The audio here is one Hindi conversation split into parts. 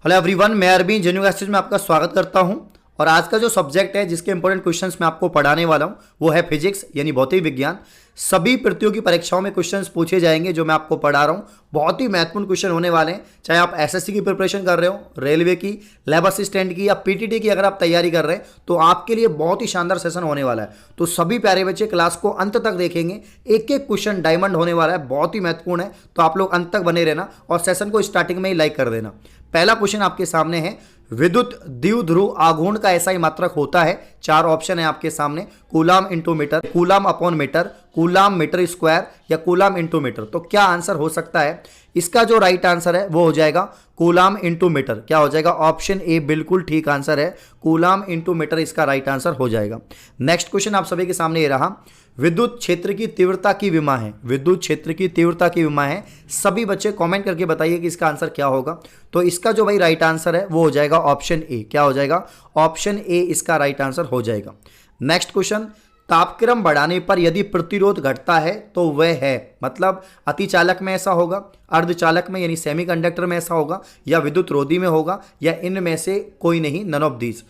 हेलो एवरीवन, मैं अरविंद जेन्यू क्लासेज में आपका स्वागत करता हूं। और आज का जो सब्जेक्ट है जिसके इंपॉर्टेंट क्वेश्चंस मैं आपको पढ़ाने वाला हूं वो है फिजिक्स यानी भौतिक विज्ञान। सभी प्रतियोगी परीक्षाओं में क्वेश्चंस पूछे जाएंगे जो मैं आपको पढ़ा रहा हूं। बहुत ही महत्वपूर्ण क्वेश्चन होने वाले हैं, चाहे आप एसएससी की प्रिपरेशन कर रहे हो, रेलवे की, लैब असिस्टेंट की या पीटीटी की अगर आप तैयारी कर रहे हैं तो आपके लिए बहुत ही शानदार सेशन होने वाला है। तो सभी प्यारे बच्चे क्लास को अंत तक देखेंगे, एक एक क्वेश्चन डायमंड होने वाला है, बहुत ही महत्वपूर्ण है। तो आप लोग अंत तक बने रहना और सेशन को स्टार्टिंग में ही लाइक कर देना। पहला क्वेश्चन आपके सामने है, विद्युत द्विध्रुव आघूर्ण का ऐसा ही मात्रक होता है। चार ऑप्शन है आपके सामने, coulomb into metre, coulomb upon metre, coulomb metre square या कूलाम इंटू मीटर। तो क्या आंसर हो सकता है? इसका जो राइट आंसर है वो हो जाएगा कूलाम इंटू मीटर। क्या हो जाएगा? ऑप्शन ए बिल्कुल ठीक आंसर है, कूलाम इंटू मीटर इसका राइट आंसर हो जाएगा। नेक्स्ट क्वेश्चन आप सभी के सामने ये रहा, विद्युत क्षेत्र की तीव्रता की विमा है। विद्युत क्षेत्र की तीव्रता की विमा है। सभी बच्चे कमेंट करके बताइए कि इसका आंसर क्या होगा। तो इसका जो भाई राइट आंसर है वो हो जाएगा ऑप्शन ए। क्या हो जाएगा? ऑप्शन ए इसका राइट आंसर हो जाएगा। नेक्स्ट क्वेश्चन, तापक्रम बढ़ाने पर यदि प्रतिरोध घटता है तो वह है, मतलब अतिचालक में ऐसा होगा, अर्धचालक में यानी सेमीकंडक्टर में ऐसा होगा, या विद्युत रोधी में होगा, या इनमें से कोई नहीं, नन ऑफ दीज।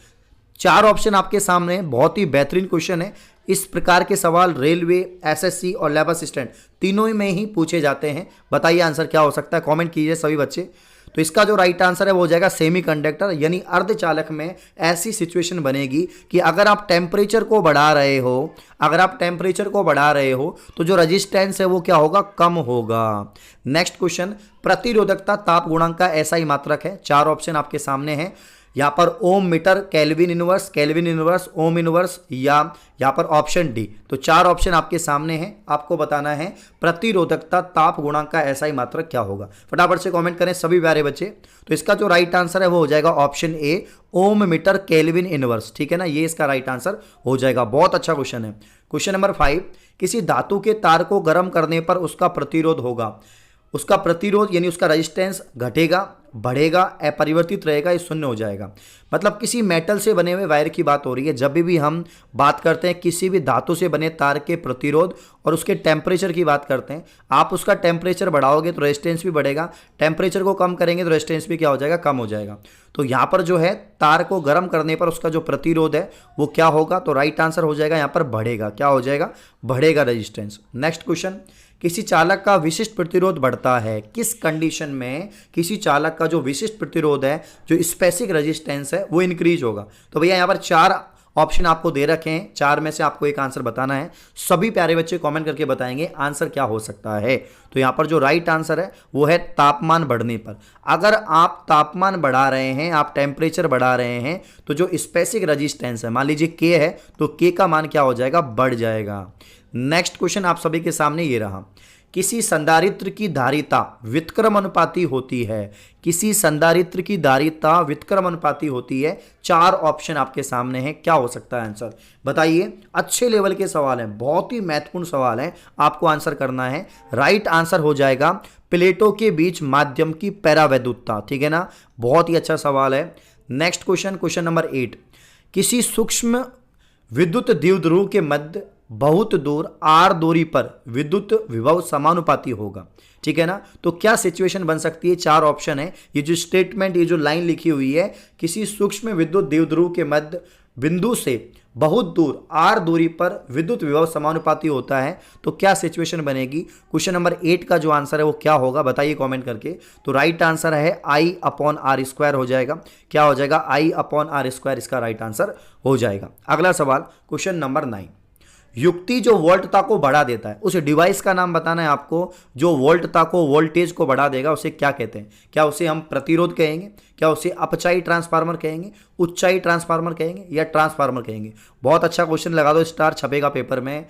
चार ऑप्शन आपके सामने है, बहुत ही बेहतरीन क्वेश्चन है। इस प्रकार के सवाल रेलवे, एसएससी और लैब असिस्टेंट तीनों ही में ही पूछे जाते हैं। बताइए आंसर क्या हो सकता है, कमेंट कीजिए सभी बच्चे। तो इसका जो राइट आंसर है वो हो जाएगा सेमीकंडक्टर यानी अर्धचालक में ऐसी सिचुएशन बनेगी कि अगर आप टेम्परेचर को बढ़ा रहे हो, तो जो रेजिस्टेंस है वो क्या होगा? कम होगा। नेक्स्ट क्वेश्चन, प्रतिरोधकता ताप गुणांक का ऐसा ही मात्रक है। चार ऑप्शन आपके सामने हैं, यहाँ पर ohm metre, kelvin inverse, ohm inverse, या यहाँ पर ऑप्शन डी। तो चार ऑप्शन आपके सामने हैं, आपको बताना है प्रतिरोधकता ताप गुणांक का ऐसा ही मात्रक क्या होगा। फटाफट से कमेंट करें सभी प्यारे बच्चे। तो इसका जो राइट आंसर है वो हो जाएगा option A, ohm metre kelvin inverse. ठीक है ना, ये इसका राइट आंसर हो जाएगा। बहुत अच्छा क्वेश्चन है। क्वेश्चन नंबर 5, किसी धातु के तार को गर्म करने पर उसका प्रतिरोध होगा। उसका प्रतिरोध यानी उसका रेजिस्टेंस घटेगा, बढ़ेगा, अपरिवर्तित रहेगा, ये शून्य हो जाएगा। मतलब किसी मेटल से बने हुए वायर की बात हो रही है। जब भी हम बात करते हैं किसी भी धातु से बने तार के प्रतिरोध और उसके टेम्परेचर की बात करते हैं, आप उसका टेम्परेचर बढ़ाओगे तो रेजिस्टेंस भी बढ़ेगा, टेम्परेचर को कम करेंगे तो रेजिस्टेंस भी क्या हो जाएगा? कम हो जाएगा। तो यहाँ पर जो है तार को गर्म करने पर उसका जो प्रतिरोध है वो क्या होगा? तो राइट आंसर हो जाएगा यहाँ पर बढ़ेगा। क्या हो जाएगा? बढ़ेगा रेजिस्टेंस। नेक्स्ट क्वेश्चन, किसी चालक का विशिष्ट प्रतिरोध बढ़ता है। किस कंडीशन में किसी चालक का जो विशिष्ट प्रतिरोध है, जो स्पेसिफिक रेजिस्टेंस है, वो इंक्रीज होगा? तो भैया यहाँ पर चार ऑप्शन आपको दे रखे हैं, चार में से आपको एक आंसर बताना है। सभी प्यारे बच्चे कमेंट करके बताएंगे आंसर क्या हो सकता है। तो यहाँ पर जो राइट आंसर है वो है तापमान बढ़ने पर। अगर आप तापमान बढ़ा रहे हैं, आप टेम्परेचर बढ़ा रहे हैं, तो जो स्पेसिफिक रेजिस्टेंस है, मान लीजिए के है, तो के का मान क्या हो जाएगा? बढ़ जाएगा। नेक्स्ट क्वेश्चन आप सभी के सामने ये रहा, किसी संधारित्र की धारिता व्युत्क्रम अनुपाती होती है। किसी संधारित्र की धारिता व्युत्क्रम अनुपाती होती है। चार ऑप्शन आपके सामने हैं, क्या हो सकता है आंसर? बताइए। अच्छे लेवल के सवाल हैं, बहुत ही महत्वपूर्ण सवाल है, आपको आंसर करना है। राइट आंसर हो जाएगा प्लेटों के बीच माध्यम की पैरावैद्युतता। ठीक है ना, बहुत ही अच्छा सवाल है। नेक्स्ट क्वेश्चन, क्वेश्चन नंबर 8, किसी सूक्ष्म विद्युत द्विध्रुव के मध्य बहुत दूर आर दूरी पर विद्युत विभव समानुपाती होगा। ठीक है ना, तो क्या सिचुएशन बन सकती है? चार ऑप्शन है। ये जो स्टेटमेंट, ये जो लाइन लिखी हुई है, किसी सूक्ष्म विद्युत द्विध्रुव के मध्य बिंदु से बहुत दूर आर दूरी पर विद्युत विभव समानुपाती होता है, तो क्या सिचुएशन बनेगी? क्वेश्चन नंबर 8 का जो आंसर है वो क्या होगा? बताइए कमेंट करके। तो राइट आंसर है आई अपॉन आर स्क्वायर हो जाएगा। क्या हो जाएगा? आई अपॉन आर स्क्वायर इसका राइट आंसर हो जाएगा। अगला सवाल, क्वेश्चन नंबर 9, युक्ति जो वोल्टता को बढ़ा देता है, उस डिवाइस का नाम बताना है आपको जो वोल्टता को, वोल्टेज को बढ़ा देगा, उसे क्या कहते हैं? क्या उसे हम प्रतिरोध कहेंगे? क्या उसे अपचाई ट्रांसफार्मर कहेंगे? उच्चाई ट्रांसफार्मर कहेंगे? या ट्रांसफार्मर कहेंगे? बहुत अच्छा क्वेश्चन, लगा दो स्टार, छपेगा पेपर में।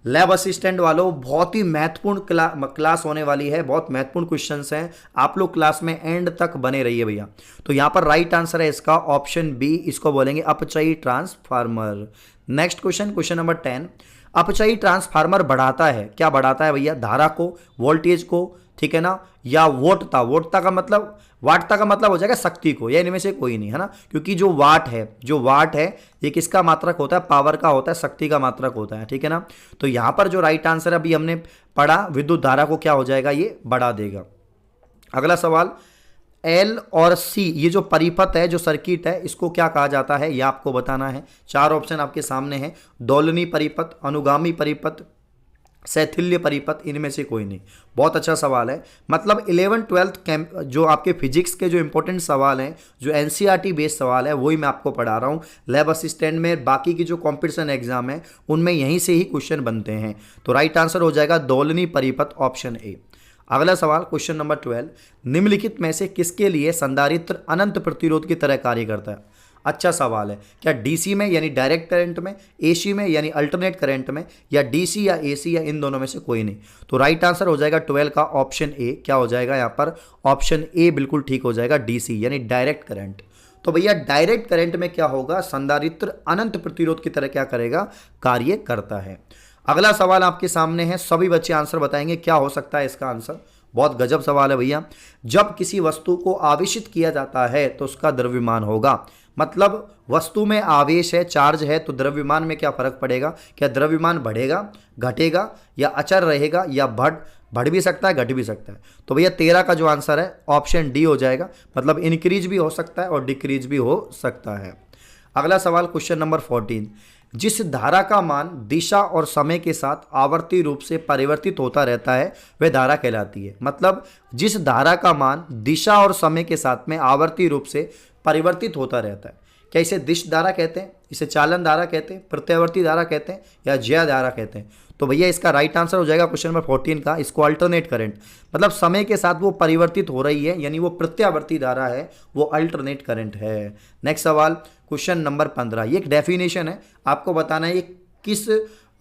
लैब असिस्टेंट वालों, बहुत ही महत्वपूर्ण क्लास होने वाली है, बहुत महत्वपूर्ण क्वेश्चंस हैं, आप लोग क्लास में एंड तक बने रहिए भैया। तो यहाँ पर राइट आंसर है इसका ऑप्शन बी, इसको बोलेंगे अपचयी transformer. Next question, question number 10, अपचयी ट्रांसफार्मर बढ़ाता है, क्या बढ़ाता है भैया? धारा को, वोल्टेज को, ठीक है ना, या वाटता का मतलब हो जाएगा शक्ति को, या इनमें से कोई नहीं, है ना, क्योंकि जो वाट है ये किसका मात्रक होता है? पावर का होता है, शक्ति का मात्रक होता है। ठीक है ना, तो यहां पर जो राइट आंसर अभी हमने पढ़ा, विद्युत धारा को क्या हो जाएगा? ये बढ़ा देगा। अगला सवाल, एल और सी, ये जो परिपथ है, जो सर्किट है, इसको क्या कहा जाता है, ये आपको बताना है। 4 ऑप्शन आपके सामने हैं, दोलनी परिपथ, अनुगामी परिपथ, शैथिल्य परिपथ, इनमें से कोई नहीं। बहुत अच्छा सवाल है। मतलब 11th 12th जो आपके फिजिक्स के जो इंपॉर्टेंट सवाल हैं, जो एनसीईआरटी बेस्ड सवाल है, वही मैं आपको पढ़ा रहा हूँ। लैब असिस्टेंट में बाकी की जो कॉम्पिटिशन एग्जाम है उनमें यहीं से ही क्वेश्चन बनते हैं। तो राइट आंसर हो जाएगा दोलनी परिपथ, ऑप्शन ए। अगला सवाल, क्वेश्चन नंबर 12, निम्नलिखित में से किसके लिए संधारित्र अनंत प्रतिरोध की तरह कार्य करता है? अच्छा सवाल है। क्या डीसी में यानी डायरेक्ट करंट में, एसी में यानी अल्टरनेट करंट में, या डीसी या एसी या इन दोनों में से कोई नहीं? तो राइट आंसर हो जाएगा 12 का ऑप्शन ए। क्या हो जाएगा यहाँ पर? ऑप्शन ए बिल्कुल ठीक हो जाएगा, डीसी यानी डायरेक्ट करंट। तो भैया डायरेक्ट करंट में क्या होगा? संधारित्र अनंत प्रतिरोध की तरह क्या करेगा? कार्य करता है। अगला सवाल आपके सामने है, सभी बच्चे आंसर बताएंगे क्या हो सकता है इसका आंसर। बहुत गजब सवाल है भैया। जब किसी वस्तु को आवेशित किया जाता है तो उसका द्रव्यमान होगा। मतलब वस्तु में आवेश है, चार्ज है, तो द्रव्यमान में क्या फर्क पड़ेगा? क्या द्रव्यमान बढ़ेगा, घटेगा, या अचर रहेगा, या बढ़ भी सकता है, घट भी सकता है? तो भैया 13 का जो आंसर है ऑप्शन डी हो जाएगा। मतलब इंक्रीज भी हो सकता है और डिक्रीज भी हो सकता है। अगला सवाल, क्वेश्चन नंबर 14, जिस धारा का मान दिशा और समय के साथ आवर्ती रूप से परिवर्तित होता रहता है वह धारा कहलाती है। मतलब जिस धारा का मान दिशा और समय के साथ में आवर्ती रूप से परिवर्तित होता रहता है, क्या इसे दिश धारा कहते हैं, इसे चालन धारा कहते हैं, प्रत्यावर्ती धारा कहते हैं, या ज्या धारा कहते हैं? तो भैया इसका राइट आंसर हो जाएगा क्वेश्चन नंबर 14 का, इसको अल्टरनेट करंट। मतलब समय के साथ वो परिवर्तित हो रही है, यानी वो प्रत्यावर्ती धारा है, वो अल्टरनेट करंट है। नेक्स्ट सवाल, क्वेश्चन नंबर 15, ये एक डेफिनेशन है, आपको बताना है ये किस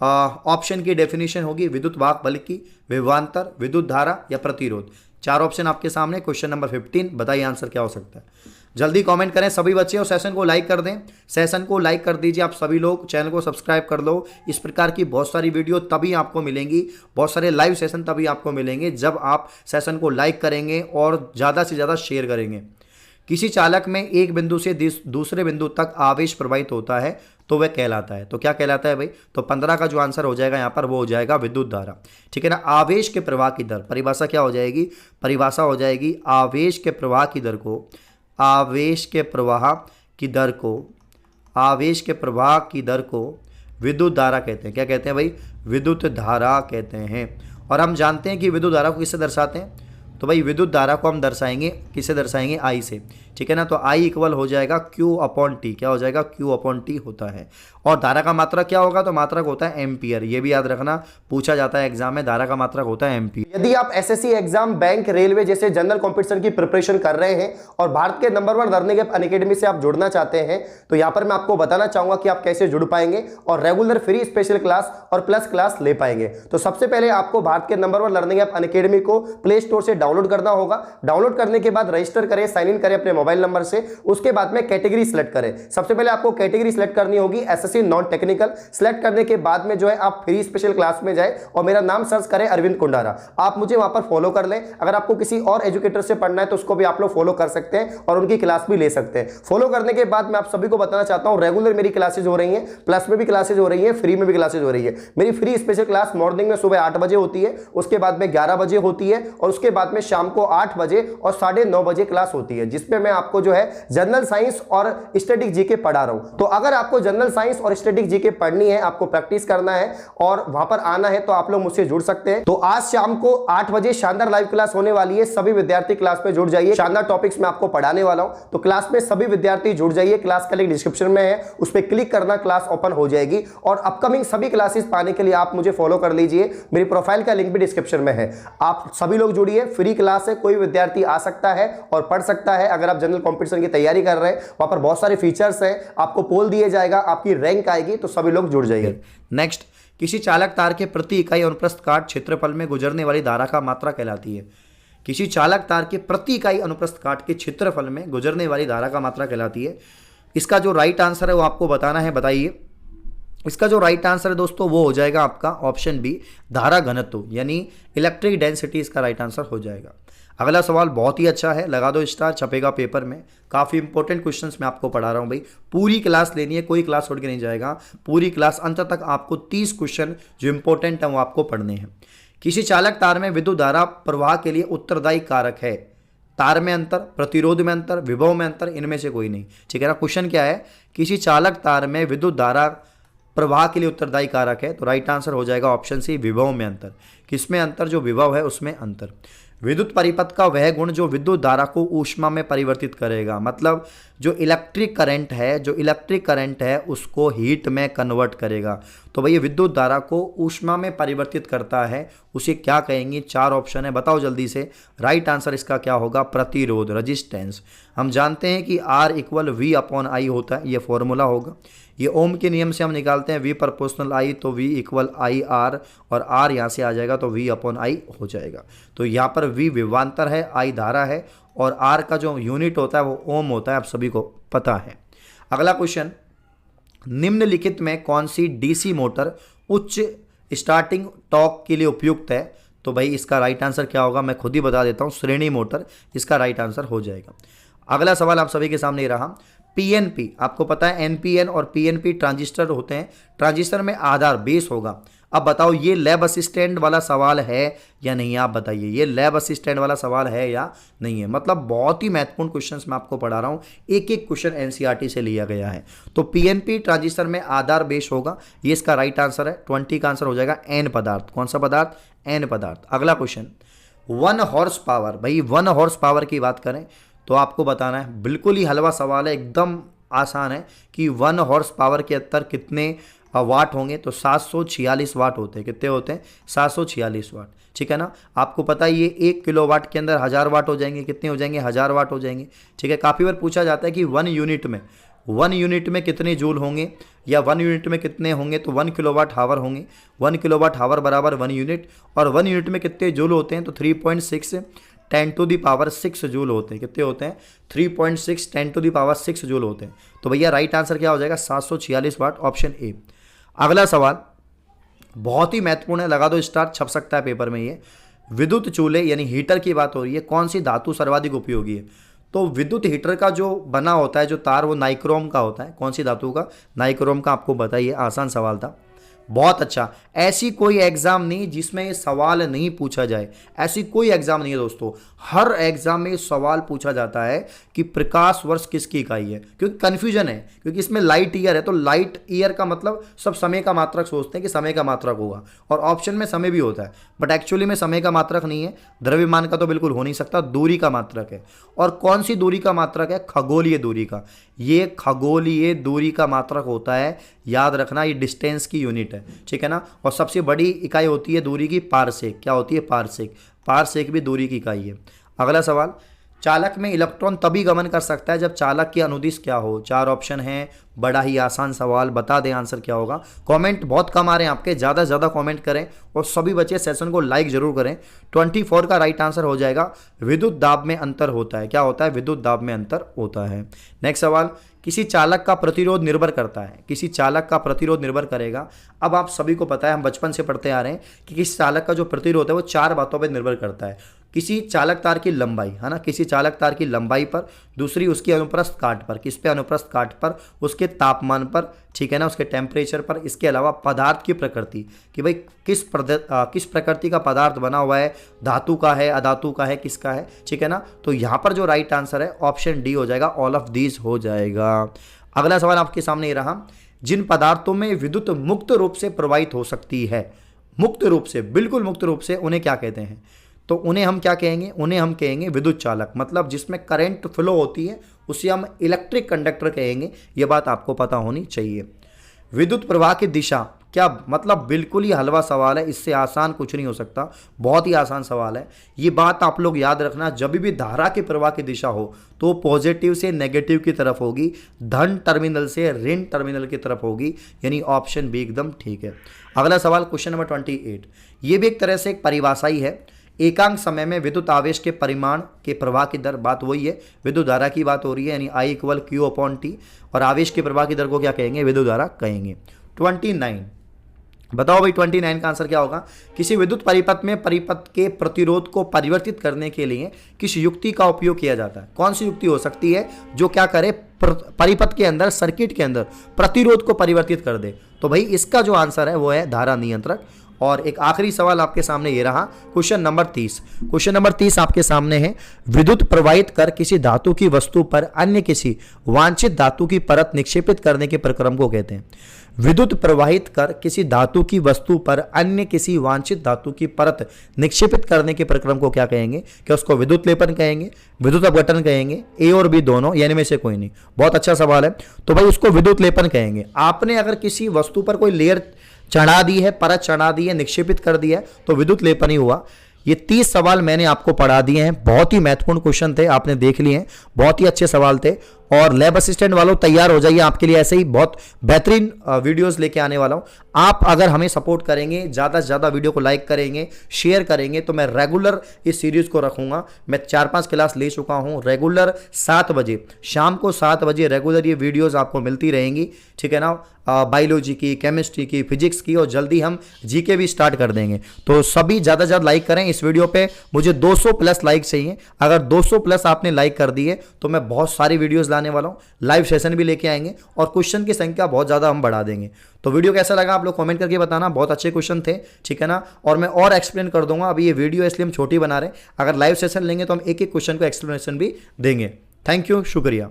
ऑप्शन की डेफिनेशन होगी? विद्युत वाहक बल की, विभवांतर, विद्युत धारा, या प्रतिरोध? 4 ऑप्शन आपके सामने। क्वेश्चन नंबर 15, बताइए आंसर क्या हो सकता है। जल्दी कमेंट करें सभी बच्चे और सेशन को लाइक कर दें। सेशन को लाइक कर दीजिए आप सभी लोग, चैनल को सब्सक्राइब कर लो। इस प्रकार की बहुत सारी वीडियो तभी आपको मिलेंगी, बहुत सारे लाइव सेशन तभी आपको मिलेंगे जब आप सेशन को लाइक करेंगे और ज़्यादा से ज़्यादा शेयर करेंगे। किसी चालक में एक बिंदु से दूसरे बिंदु तक आवेश प्रवाहित होता है तो वह कहलाता है। तो क्या कहलाता है भाई? तो 15 का जो आंसर हो जाएगा यहाँ पर वो हो जाएगा विद्युत धारा। ठीक है ना। आवेश के प्रवाह की दर, परिभाषा क्या हो जाएगी? परिभाषा हो जाएगी आवेश के प्रवाह की दर को, आवेश के प्रवाह की दर को, आवेश के प्रवाह की दर को विद्युत धारा कहते हैं। क्या कहते हैं भाई? विद्युत धारा कहते हैं। और हम जानते हैं कि विद्युत धारा को किससे दर्शाते हैं? तो भाई विद्युत धारा को हम दर्शाएंगे, किससे दर्शाएंगे? आई से। ठीक है ना। तो आई इक्वल हो जाएगा Q अपॉन टी। क्या हो जाएगा? Q अपॉन टी होता है। और धारा का मात्रक क्या होगा? तो मात्रक होता है एम्पियर। ये भी याद रखना, पूछा जाता है एग्जाम में, धारा का मात्रक होता है एम्पियर। यदि आप एसएससी एग्जाम, बैंक, रेलवे जैसे जनरल कॉम्पिटिशन की प्रिपरेशन कर रहे हैं और भारत के नंबर 1 लर्निंग ऐप अनअकैडमी से आप जुड़ना चाहते हैं, तो यहां पर मैं आपको बताना चाहूंगा कि आप कैसे जुड़ पाएंगे और रेगुलर फ्री स्पेशल क्लास और प्लस क्लास ले पाएंगे। तो सबसे पहले आपको भारत के नंबर 1 लर्निंग ऐप अनअकैडमी को प्ले स्टोर से डाउनलोड करना होगा। डाउनलोड करने के बाद रजिस्टर करें, साइन इन करें अपने मोबाइल नंबर से। उसके बाद में कैटेगरी सिलेक्ट करें। सबसे पहले आपको कैटेगरी सिलेक्ट करनी होगी एसएससी नॉन टेक्निकल। सिलेक्ट करने के बाद में जो है आप फ्री स्पेशल क्लास में जाए और मेरा नाम सर्च करें अरविंद कुंडारा। आप मुझे वहां पर फॉलो कर लें। अगर आपको किसी और एजुकेटर से पढ़ना है तो उसको भी आप लोग फॉलो कर सकते हैं और उनकी क्लास भी ले सकते हैं। फॉलो करने के बाद मैं आप सभी को बताना चाहता हूं, रेगुलर मेरी क्लासेज हो रही हैं, प्लस में भी क्लासेज हो रही है, फ्री में भी क्लासेज हो रही है। मेरी फ्री स्पेशल क्लास मॉर्निंग में सुबह 8 बजे होती है, उसके बाद में 11 बजे होती है और उसके बाद में शाम को 8 बजे और 9:30 बजे क्लास होती है, जिसपे मैं आपको जो है जनरल साइंस और स्टैटिक जीके पढ़ा रहा हूं। तो अगर आपको जनरल साइंस और स्टैटिक जीके पढ़नी है, आपको प्रैक्टिस करना है और वहां पर आना है, तो आप लोग मुझसे जुड़ सकते हैं। तो आज शाम को 8 बजे शानदार लाइव क्लास होने वाली है। सभी विद्यार्थी क्लास में जुड़ जाइए। शानदार टॉपिक्स में आपको पढ़ाने वाला हूं, तो क्लास में सभी विद्यार्थी जुड़ जाइए। क्लास का लिंक डिस्क्रिप्शन में है, उस पर क्लिक करना, क्लास ओपन हो जाएगी। और अपकमिंग सभी क्लासेस पाने के लिए आप मुझे फॉलो कर लीजिए। मेरी प्रोफाइल का लिंक भी डिस्क्रिप्शन में है। आप सभी लोग जुड़िए, फ्री क्लास है, कोई विद्यार्थी आ सकता है और पढ़ सकता है। अगर आप जनरल कॉम्पिटिशन की तैयारी कर रहे हैं, वहां पर बहुत सारे फीचर्स हैं, आपको पोल दिए जाएगा, आपकी रैंक आएगी, तो सभी लोग जुड़ जाइए। नेक्स्ट, किसी चालक तार के प्रति इकाई अनुप्रस्थ काट क्षेत्रफल में गुजरने वाली धारा का मात्रा कहलाती है। किसी चालक तार के प्रति इकाई अनुप्रस्थ काट के क्षेत्रफल में गुजरने वाली धारा का मात्रा कहलाती है। इसका जो राइट आंसर है वो आपको बताना है, बताइए। इसका जो राइट आंसर है दोस्तों वो हो जाएगा आपका ऑप्शन बी, धारा घनत्व, यानी इलेक्ट्रिक डेंसिटी इसका राइट आंसर हो जाएगा। अगला सवाल बहुत ही अच्छा है, लगा दो स्टार, छपेगा पेपर में। काफ़ी इंपॉर्टेंट क्वेश्चंस मैं आपको पढ़ा रहा हूँ भाई। पूरी क्लास लेनी है, कोई क्लास छोड़ के नहीं जाएगा। पूरी क्लास अंत तक आपको 30 क्वेश्चन जो इंपॉर्टेंट है वो आपको पढ़ने हैं। किसी चालक तार में विद्युत धारा प्रवाह के लिए उत्तरदायी कारक है। तार में अंतर, प्रतिरोध में अंतर, विभव में अंतर, इनमें से कोई नहीं। ठीक है ना। क्वेश्चन क्या है, किसी चालक तार में विद्युत धारा प्रवाह के लिए उत्तरदायी कारक है, तो राइट आंसर हो जाएगा ऑप्शन सी, विभव में अंतर। किसमें अंतर, जो विभव है उसमें अंतर। विद्युत परिपथ का वह गुण जो विद्युत धारा को ऊष्मा में परिवर्तित करेगा, मतलब जो इलेक्ट्रिक करंट है उसको हीट में कन्वर्ट करेगा। तो भैया विद्युत धारा को ऊष्मा में परिवर्तित करता है, उसे क्या कहेंगे। 4 ऑप्शन है, बताओ जल्दी से। राइट आंसर इसका क्या होगा, प्रतिरोध, रेजिस्टेंस। हम जानते हैं कि R = V/I होता है, ये फॉर्मूला होगा। ये ओम के नियम से हम निकालते हैं, V प्रोपोर्शनल I, तो V = IR, और R यहाँ से आ जाएगा तो V/I हो जाएगा। तो यहाँ पर V विभवांतर है, I धारा है, और R का जो यूनिट होता है वो ओम होता है, आप सभी को पता है। अगला क्वेश्चन, निम्नलिखित में कौन सी डीसी मोटर उच्च स्टार्टिंग टॉर्क के लिए उपयुक्त है। तो भाई इसका राइट आंसर क्या होगा, मैं खुद ही बता देता हूँ, श्रेणी मोटर इसका राइट आंसर हो जाएगा। अगला सवाल आप सभी के सामने रहा, पीएनपी, आपको पता है एनपीएन और पीएनपी ट्रांजिस्टर होते हैं। ट्रांजिस्टर में आधार बेस होगा। अब बताओ ये लैब असिस्टेंट वाला सवाल है या नहीं, आप बताइए, ये लैब असिस्टेंट वाला सवाल है या नहीं है। मतलब बहुत ही महत्वपूर्ण क्वेश्चंस मैं आपको पढ़ा रहा हूँ, एक एक क्वेश्चन एनसीईआरटी से लिया गया है। तो पीएनपी ट्रांजिस्टर में आधार बेस होगा, ये इसका राइट आंसर है। 20 का आंसर हो जाएगा एन पदार्थ। कौन सा पदार्थ, एन पदार्थ। अगला क्वेश्चन, 1 हॉर्स पावर, भाई 1 हॉर्स पावर की बात करें तो आपको बताना है, बिल्कुल ही हलवा सवाल है, एकदम आसान है कि 1 हॉर्स पावर के अंदर कितने वाट होंगे। तो 746 वाट होते हैं। कितने होते हैं, 746 वाट। ठीक है ना। आपको पता है ये 1 किलोवाट के अंदर 1000 वाट हो जाएंगे। कितने हो जाएंगे, 1000 वाट हो जाएंगे। ठीक है। काफ़ी बार पूछा जाता है कि 1 यूनिट में कितने जूल होंगे, या 1 यूनिट में कितने होंगे, तो 1 किलोवाट हावर होंगे। 1 किलोवाट हावर बराबर 1 यूनिट, और 1 यूनिट में कितने जूल होते हैं, तो 3.6 10⁻6 जूल होते हैं। कितने होते हैं, 3.6 10⁻6 जूल होते हैं। तो भैया राइट आंसर क्या हो जाएगा, 746 वाट, ऑप्शन ए। अगला सवाल बहुत ही महत्वपूर्ण है, लगा दो स्टार, छप सकता है पेपर में ये। विद्युत चूल्हे यानी हीटर की बात हो रही है, कौन सी धातु सर्वाधिक उपयोगी है। तो विद्युत हीटर का जो बना होता है, जो तार, वो नाइक्रोम का होता है। कौन सी धातु का, नाइक्रोम का। आपको बताइए, आसान सवाल था, बहुत अच्छा। ऐसी कोई एग्जाम नहीं जिसमें ये सवाल नहीं पूछा जाए, ऐसी कोई एग्जाम नहीं है दोस्तों। हर एग्जाम में सवाल पूछा जाता है कि प्रकाश वर्ष किसकी इकाई है, क्योंकि कन्फ्यूजन है, क्योंकि इसमें लाइट ईयर है। तो लाइट ईयर का मतलब सब समय का मात्रक सोचते हैं कि समय का मात्रक होगा, और ऑप्शन में समय भी होता है, बट एक्चुअली में समय का मात्रक नहीं है। द्रव्यमान का तो बिल्कुल हो नहीं सकता, दूरी का मात्रक है। और कौन सी दूरी का मात्रक है, खगोलीय दूरी का। ये खगोलीय दूरी का मात्रक होता है, याद रखना, ये डिस्टेंस की यूनिट है। ठीक है ना। और सबसे बड़ी इकाई होती है दूरी की, पारसेक। क्या होती है, पारसेक। पारसेक भी दूरी की इकाई है। अगला सवाल, चालक में इलेक्ट्रॉन तभी गमन कर सकता है जब चालक की अनुदिश क्या हो। 4 ऑप्शन है, बड़ा ही आसान सवाल, बता दें आंसर क्या होगा। कमेंट बहुत कम आ रहे हैं आपके, ज़्यादा से ज़्यादा कमेंट करें, और सभी बच्चे सेशन को लाइक जरूर करें। 24 का राइट आंसर हो जाएगा, विद्युत दाब में अंतर होता है। क्या होता है, विद्युत दाब में अंतर होता है। नेक्स्ट सवाल, किसी चालक का प्रतिरोध निर्भर करता है, किसी चालक का प्रतिरोध निर्भर करेगा। अब आप सभी को पता है, हम बचपन से पढ़ते आ रहे हैं कि किसी चालक का जो प्रतिरोध है वो 4 बातों पर निर्भर करता है। किसी चालक तार की लंबाई, है ना, किसी चालक तार की लंबाई पर, दूसरी उसकी अनुप्रस्थ काट पर। किस पे, अनुप्रस्थ काट पर, उसके तापमान पर, ठीक है ना, उसके टेम्परेचर पर। इसके अलावा पदार्थ की प्रकृति, कि भाई किस प्रकृति का पदार्थ बना हुआ है, धातु का है, अधातु का है, किसका है। ठीक है ना। तो यहाँ पर जो राइट आंसर है ऑप्शन डी हो जाएगा, ऑल ऑफ दीज हो जाएगा। अगला सवाल आपके सामने ये रहा, जिन पदार्थों में विद्युत मुक्त रूप से प्रवाहित हो सकती है, मुक्त रूप से, बिल्कुल मुक्त रूप से, उन्हें क्या कहते हैं। तो उन्हें हम क्या कहेंगे, उन्हें हम कहेंगे विद्युत चालक। मतलब जिसमें करंट फ्लो होती है उसे हम इलेक्ट्रिक कंडक्टर कहेंगे। ये बात आपको पता होनी चाहिए। विद्युत प्रवाह की दिशा क्या, मतलब बिल्कुल ही हलवा सवाल है, इससे आसान कुछ नहीं हो सकता, बहुत ही आसान सवाल है। ये बात आप लोग याद रखना, जब भी धारा के प्रवाह की दिशा हो तो पॉजिटिव से नेगेटिव की तरफ होगी, धन टर्मिनल से ऋण टर्मिनल की तरफ होगी, यानी ऑप्शन बी एकदम ठीक है। अगला सवाल, क्वेश्चन नंबर 28, ये भी एक तरह से एक परिभाषा ही है। एकांक समय में विद्युत आवेश के परिमाण के प्रवाह की दर, बात वही है, विद्युत धारा की बात हो रही है, यानी I = Q/T, और आवेश के प्रवाह की दर को क्या कहेंगे, विद्युत धारा कहेंगे। 29, बताओ भाई 29 का आंसर क्या होगा। किसी विद्युत परिपथ में परिपथ के प्रतिरोध को परिवर्तित करने के लिए किस युक्ति का उपयोग किया जाता है। कौन सी युक्ति हो सकती है जो क्या करे, परिपथ के अंदर, सर्किट के अंदर प्रतिरोध को परिवर्तित कर दे। तो भाई इसका जो आंसर है वो है धारा नियंत्रक, और एक आखिरी सवाल आपके सामने ये रहा, क्वेश्चन नंबर 30। क्वेश्चन नंबर 30 आपके सामने है, विद्युत प्रवाहित कर किसी धातु की वस्तु पर अन्य किसी वांछित धातु की परत निक्षेपित करने के प्रक्रम को कहते हैं। विद्युत प्रवाहित कर किसी धातु की वस्तु पर अन्य किसी वांछित धातु की परत निक्षेपित करने के प्रक्रम को क्या कहेंगे? क्या उसको विद्युत लेपन कहेंगे, विद्युत अपघटन कहेंगे, ए और बी दोनों, यानी में से कोई नहीं? बहुत अच्छा सवाल है। तो भाई उसको विद्युत लेपन कहेंगे। आपने अगर किसी वस्तु पर कोई लेयर चढ़ा दी है, परत चढ़ा दी है, निक्षेपित कर दिया है, तो विद्युत लेपन ही हुआ। ये 30 सवाल मैंने आपको पढ़ा दिए हैं, बहुत ही महत्वपूर्ण क्वेश्चन थे, आपने देख लिए हैं, बहुत ही अच्छे सवाल थे। और लैब असिस्टेंट वालों तैयार हो जाइए, आपके लिए ऐसे ही बहुत बेहतरीन वीडियोस लेके आने वाला हूं। आप अगर हमें सपोर्ट करेंगे, ज़्यादा से ज़्यादा वीडियो को लाइक करेंगे, शेयर करेंगे, तो मैं रेगुलर इस सीरीज़ को रखूंगा। मैं 4-5 क्लास ले चुका हूं, रेगुलर 7 बजे, शाम को 7 बजे रेगुलर ये वीडियोज़ आपको मिलती रहेंगी, ठीक है ना? बायोलॉजी की, केमिस्ट्री की, फिजिक्स की, और जल्दी हम जीके भी स्टार्ट कर देंगे। तो सभी ज़्यादा से ज़्यादा लाइक करें इस वीडियो पे, मुझे 200 प्लस लाइक चाहिए। अगर 200 प्लस आपने लाइक कर दिए तो मैं बहुत सारी वीडियोस लाने वाला हूँ, लाइव सेशन भी लेके आएंगे और क्वेश्चन की संख्या बहुत ज़्यादा हम बढ़ा देंगे। तो वीडियो कैसा लगा आप लोग कमेंट करके बताना, बहुत अच्छे क्वेश्चन थे, ठीक है ना? और मैं और एक्सप्लेन कर दूंगा, अभी ये वीडियो इसलिए हम छोटी बना रहे हैं, अगर लाइव सेशन लेंगे तो हम एक एक क्वेश्चन को एक्सप्लेनेशन भी देंगे। थैंक यू, शुक्रिया।